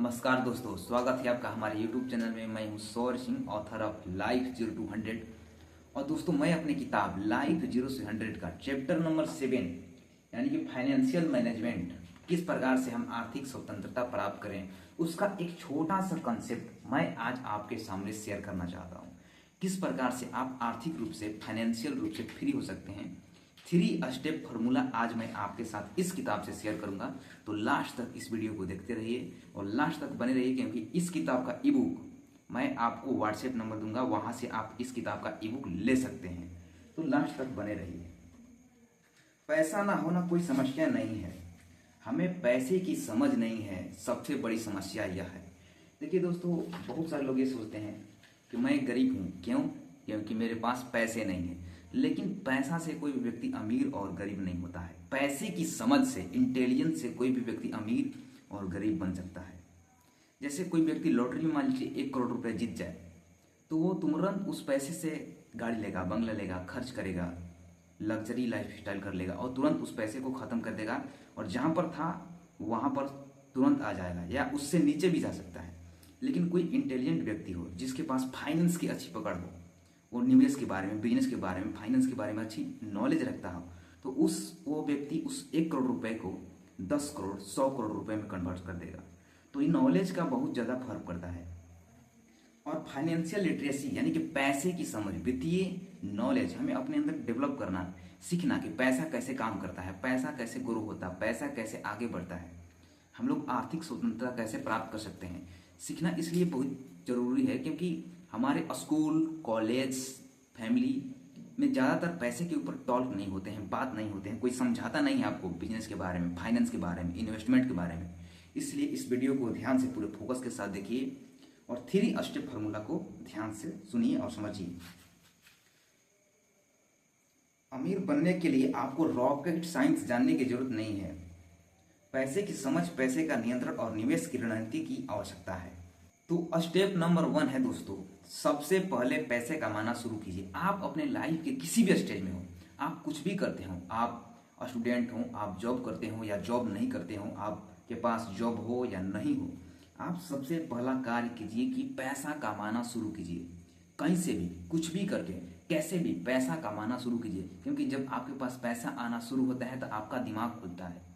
नमस्कार दोस्तों, स्वागत है आपका हमारे YouTube चैनल में। मैं हूं सौर Singh, author of life 0 to 100। और दोस्तों, मैं अपनी किताब लाइफ 0 से 100 का चैप्टर नंबर 7 यानी कि फाइनेंशियल मैनेजमेंट, किस प्रकार से हम आर्थिक स्वतंत्रता प्राप्त करें, उसका एक छोटा सा कंसेप्ट मैं आज आपके सामने शेयर करना चाहता हूँ। किस प्रकार से आप आर्थिक रूप से, फाइनेंशियल रूप से फ्री हो सकते हैं। 3 स्टेप फार्मूला आज मैं आपके साथ इस किताब से शेयर करूंगा। तो लास्ट तक इस वीडियो को देखते रहिए और लास्ट तक बने रहिए, क्योंकि इस किताब का ईबुक मैं आपको व्हाट्सएप नंबर दूंगा, वहां से आप इस किताब का ईबुक ले सकते हैं। तो लास्ट तक बने रहिए। पैसा ना होना कोई समस्या नहीं है, हमें पैसे की समझ नहीं है, सबसे बड़ी समस्या यह है। देखिए दोस्तों, बहुत सारे लोग ये सोचते हैं कि मैं गरीब हूँ। क्यों? क्योंकि मेरे पास पैसे नहीं है। लेकिन पैसा से कोई भी व्यक्ति अमीर और गरीब नहीं होता है। पैसे की समझ से, इंटेलिजेंस से कोई भी व्यक्ति अमीर और गरीब बन सकता है। जैसे कोई व्यक्ति लॉटरी में मान लीजिए 1 करोड़ रुपए जीत जाए, तो वो तुरंत उस पैसे से गाड़ी लेगा, बंगला लेगा, खर्च करेगा, लग्जरी लाइफ स्टाइल कर लेगा और तुरंत उस पैसे को खत्म कर देगा और जहां पर था वहां पर तुरंत आ जाएगा या उससे नीचे भी जा सकता है। लेकिन कोई इंटेलिजेंट व्यक्ति हो, जिसके पास फाइनेंस की अच्छी पकड़ हो, वो निवेश के बारे में, बिजनेस के बारे में, फाइनेंस के बारे में अच्छी नॉलेज रखता हो, तो वो व्यक्ति उस 1 करोड़ रुपए को 10 करोड़, 100 करोड़ रुपए में कन्वर्ट कर देगा। तो ये नॉलेज का बहुत ज़्यादा फर्क पड़ता है। और फाइनेंशियल लिटरेसी यानी कि पैसे की समझ, वित्तीय नॉलेज हमें अपने अंदर डेवलप करना, सीखना कि पैसा कैसे काम करता है, पैसा कैसे ग्रो होता है, पैसा कैसे आगे बढ़ता है, हम लोग आर्थिक स्वतंत्रता कैसे प्राप्त कर सकते हैं। सीखना इसलिए बहुत जरूरी है क्योंकि हमारे स्कूल, कॉलेज, फैमिली में ज़्यादातर पैसे के ऊपर टॉक नहीं होते हैं, बात नहीं होते हैं, कोई समझाता नहीं है आपको बिजनेस के बारे में, फाइनेंस के बारे में, इन्वेस्टमेंट के बारे में। इसलिए इस वीडियो को ध्यान से, पूरे फोकस के साथ देखिए और 3 स्टेप फार्मूला को ध्यान से सुनिए और समझिए। अमीर बनने के लिए आपको रॉकेट साइंस जानने की जरूरत नहीं है। पैसे की समझ, पैसे का नियंत्रण और निवेश की रणनीति की आवश्यकता है। तो स्टेप नंबर 1 है दोस्तों, सबसे पहले पैसे कमाना शुरू कीजिए। आप अपने लाइफ के किसी भी स्टेज में हो, आप कुछ भी करते हो, आप स्टूडेंट हो, आप जॉब करते हो या जॉब नहीं करते हो, आपके पास जॉब हो या नहीं हो, आप सबसे पहला कार्य कीजिए कि पैसा कमाना शुरू कीजिए। कहीं से भी, कुछ भी करके, कैसे भी पैसा कमाना शुरू कीजिए। क्योंकि जब आपके पास पैसा आना शुरू होता है तो आपका दिमाग खुलता है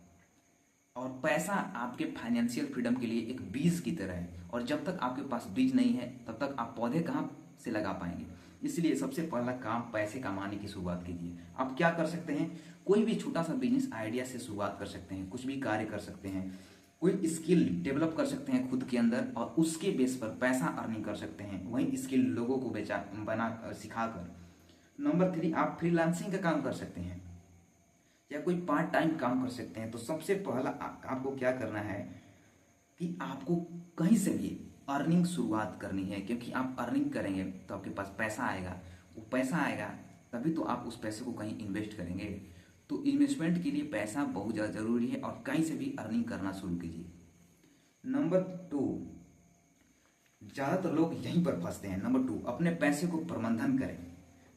और पैसा आपके फाइनेंशियल फ्रीडम के लिए एक बीज की तरह है। और जब तक आपके पास बीज नहीं है तब तक आप पौधे कहाँ से लगा पाएंगे। इसलिए सबसे पहला काम, पैसे कमाने की शुरुआत कीजिए। आप क्या कर सकते हैं? कोई भी छोटा सा बिजनेस आइडिया से शुरुआत कर सकते हैं, कुछ भी कार्य कर सकते हैं, कोई स्किल डेवलप कर सकते हैं खुद के अंदर और उसके बेस पर पैसा अर्निंग कर सकते हैं, वही स्किल लोगों को सिखाकर। नंबर 3, आप फ्रीलांसिंग का काम कर सकते हैं या कोई पार्ट टाइम काम कर सकते हैं। तो सबसे पहला आपको क्या करना है कि आपको कहीं से भी अर्निंग शुरुआत करनी है, क्योंकि आप अर्निंग करेंगे तो आपके पास पैसा आएगा। वो पैसा आएगा तभी तो आप उस पैसे को कहीं इन्वेस्ट करेंगे। तो इन्वेस्टमेंट के लिए पैसा बहुत ज़्यादा जरूरी है और कहीं से भी अर्निंग करना शुरू कीजिए। नंबर 2, ज़्यादातर लोग यहीं पर फंसते हैं। नंबर 2, अपने पैसे को प्रबंधन करें,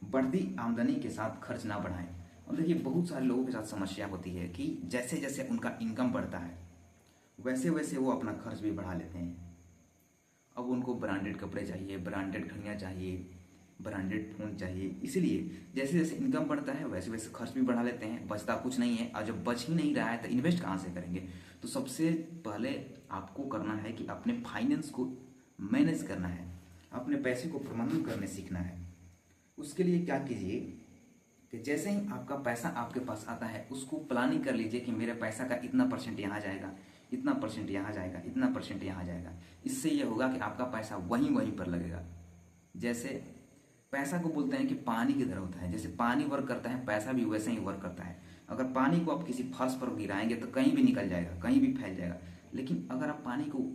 बढ़ती आमदनी के साथ खर्च ना बढ़ाएं। और देखिए, बहुत सारे लोगों के साथ समस्या होती है कि जैसे जैसे उनका इनकम बढ़ता है वैसे वैसे वो अपना खर्च भी बढ़ा लेते हैं। अब उनको ब्रांडेड कपड़े चाहिए, ब्रांडेड घड़ियाँ चाहिए, ब्रांडेड फ़ोन चाहिए। इसलिए जैसे जैसे इनकम बढ़ता है वैसे वैसे खर्च भी बढ़ा लेते हैं, बचता कुछ नहीं है। और जब बच ही नहीं रहा है तो इन्वेस्ट कहाँ से करेंगे? तो सबसे पहले आपको करना है कि अपने फाइनेंस को मैनेज करना है, अपने पैसे को प्रबंधन करने सीखना है। उसके लिए क्या कीजिए कि जैसे ही आपका पैसा आपके पास आता है उसको प्लानिंग कर लीजिए कि मेरे पैसा का इतना % यहाँ जाएगा, इतना % यहाँ जाएगा, इतना % यहाँ जाएगा। इससे यह होगा कि आपका पैसा वहीं वहीं पर लगेगा। जैसे पैसा को बोलते हैं कि पानी की तरह होता है, जैसे पानी वर्क करता है, पैसा भी वैसे ही वर्क करता है। अगर पानी को आप किसी फर्श पर गिराएंगे तो कहीं भी निकल जाएगा, कहीं भी फैल जाएगा। लेकिन अगर आप पानी को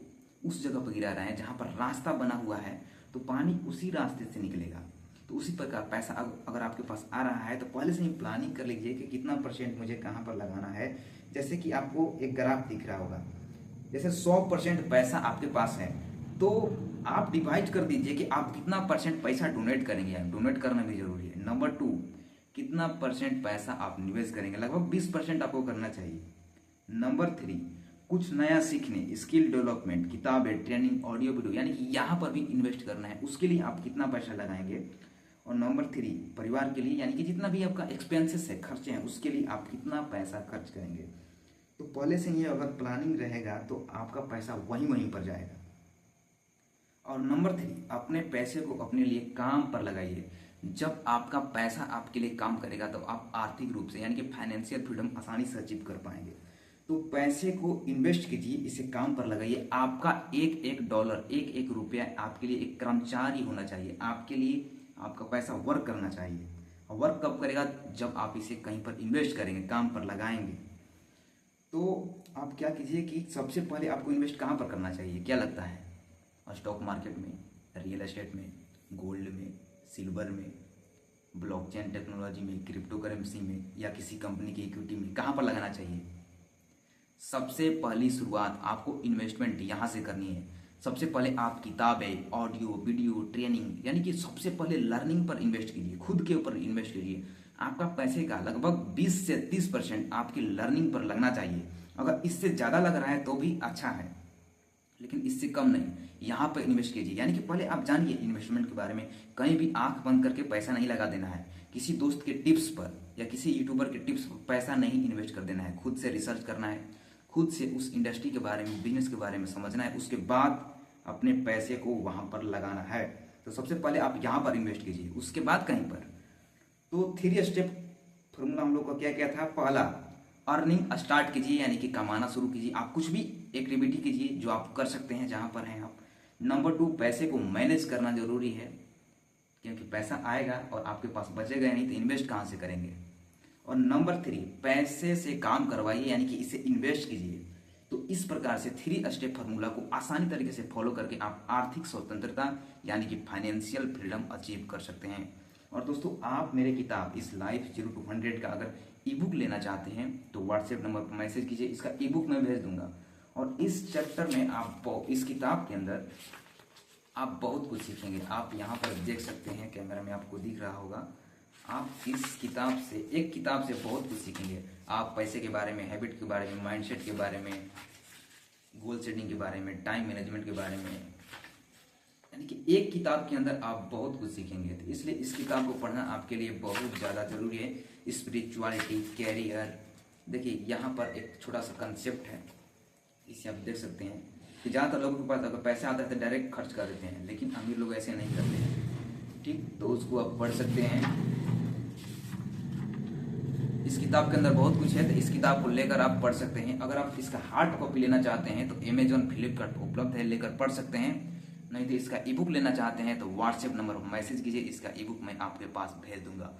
उस जगह पर गिरा रहे हैं जहाँ पर रास्ता बना हुआ है तो पानी उसी रास्ते से निकलेगा। तो उसी प्रकार पैसा अगर आपके पास आ रहा है तो पहले से ही प्लानिंग कर लीजिए कि कितना % मुझे कहाँ पर लगाना है। जैसे कि आपको एक ग्राफ दिख रहा होगा, जैसे 100% पैसा आपके पास है तो आप डिवाइड कर दीजिए कि आप कितना % पैसा डोनेट करेंगे। डोनेट करना भी जरूरी है। नंबर 2, कितना % पैसा आप निवेश करेंगे? लगभग 20% आपको करना चाहिए। नंबर 3, कुछ नया सीखने, स्किल डेवलपमेंट, किताबें, ट्रेनिंग, ऑडियो वीडियो, यानी कि यहाँ पर भी इन्वेस्ट करना है। उसके लिए आप कितना पैसा लगाएंगे। और नंबर 3, परिवार के लिए, यानी कि जितना भी आपका एक्सपेंसेस है, खर्चे हैं, उसके लिए आप कितना पैसा खर्च करेंगे। तो पहले से ये अगर प्लानिंग रहेगा तो आपका पैसा वहीं वहीं पर जाएगा। और नंबर 3, अपने पैसे को अपने लिए काम पर लगाइए। जब आपका पैसा आपके लिए काम करेगा तो आप आर्थिक रूप से, यानी कि फाइनेंशियल फ्रीडम आसानी से अचीव कर पाएंगे। तो पैसे को इन्वेस्ट कीजिए, इसे काम पर लगाइए। आपका एक एक डॉलर, एक एक रुपया आपके लिए एक कर्मचारी होना चाहिए। आपके लिए आपका पैसा वर्क करना चाहिए। और वर्क कब करेगा, जब आप इसे कहीं पर इन्वेस्ट करेंगे, काम पर लगाएंगे। तो आप क्या कीजिए कि सबसे पहले आपको इन्वेस्ट कहाँ पर करना चाहिए, क्या लगता है? स्टॉक मार्केट में, रियल एस्टेट में, गोल्ड में, सिल्वर में, ब्लॉकचेन टेक्नोलॉजी में, क्रिप्टो करेंसी में, या किसी कंपनी की इक्विटी में, कहाँ पर लगाना चाहिए? सबसे पहली शुरुआत आपको इन्वेस्टमेंट यहाँ से करनी है। सबसे पहले आप किताबें, ऑडियो वीडियो, ट्रेनिंग, यानी कि सबसे पहले लर्निंग पर इन्वेस्ट कीजिए, खुद के ऊपर इन्वेस्ट कीजिए। आपका पैसे का लगभग 20 से 30% आपकी लर्निंग पर लगना चाहिए। अगर इससे ज़्यादा लग रहा है तो भी अच्छा है, लेकिन इससे कम नहीं। यहाँ पर इन्वेस्ट कीजिए, यानी कि पहले आप जानिए इन्वेस्टमेंट के बारे में। कहीं भी आंख बंद करके पैसा नहीं लगा देना है। किसी दोस्त के टिप्स पर या किसी यूट्यूबर के टिप्स पर पैसा नहीं इन्वेस्ट कर देना है। खुद से रिसर्च करना है, खुद से उस इंडस्ट्री के बारे में, बिजनेस के बारे में समझना है, उसके बाद अपने पैसे को वहाँ पर लगाना है। तो सबसे पहले आप यहाँ पर इन्वेस्ट कीजिए, उसके बाद कहीं पर। तो 3 स्टेप फॉर्मूला हम लोग का क्या क्या था? पहला, अर्निंग स्टार्ट कीजिए, यानी कि कमाना शुरू कीजिए। आप कुछ भी एक्टिविटी कीजिए जो आप कर सकते हैं जहाँ पर हैं आप। नंबर 2, पैसे को मैनेज करना जरूरी है, क्योंकि पैसा आएगा और आपके पास बचेगा नहीं तो इन्वेस्ट कहाँ से करेंगे। और नंबर 3, पैसे से काम करवाइए, यानी कि इसे इन्वेस्ट कीजिए। तो इस प्रकार से 3 स्टेप फार्मूला को आसानी तरीके से फॉलो करके आप आर्थिक स्वतंत्रता, यानी कि फाइनेंशियल फ्रीडम अचीव कर सकते हैं। और दोस्तों, आप मेरे किताब इस लाइफ 0 to 100 का अगर ई बुक लेना चाहते हैं तो व्हाट्सएप नंबर पर मैसेज कीजिए, इसका ई बुक मैं भेज दूंगा। और इस चैप्टर में आप, इस किताब के अंदर आप बहुत कुछ सीखेंगे। आप यहाँ पर देख सकते हैं, कैमरा में आपको दिख रहा होगा। आप इस किताब से, एक किताब से बहुत कुछ सीखेंगे। आप पैसे के बारे में, हैबिट के बारे में, माइंडसेट के बारे में, गोल सेटिंग के बारे में, टाइम मैनेजमेंट के बारे में, यानी कि एक किताब के अंदर आप बहुत कुछ सीखेंगे। तो इसलिए इस किताब को पढ़ना आपके लिए बहुत ज़्यादा जरूरी है। स्पिरिचुअलिटी, कैरियर, देखिए यहाँ पर एक छोटा सा कंसेप्ट है, इसे आप देख सकते हैं कि ज़्यादातर लोगों के पास अगर पैसा आता है तो डायरेक्ट खर्च कर देते हैं, लेकिन अमीर लोग ऐसे नहीं करते हैं। ठीक, तो उसको आप पढ़ सकते हैं। इस किताब के अंदर बहुत कुछ है, तो इस किताब को लेकर आप पढ़ सकते हैं। अगर आप इसका हार्ड कॉपी लेना चाहते हैं तो अमेजॉन, फ्लिपकार्ट उपलब्ध है, लेकर पढ़ सकते हैं। नहीं तो इसका ई बुक लेना चाहते हैं तो व्हाट्सएप नंबर पर मैसेज कीजिए, इसका ई बुक मैं आपके पास भेज दूंगा।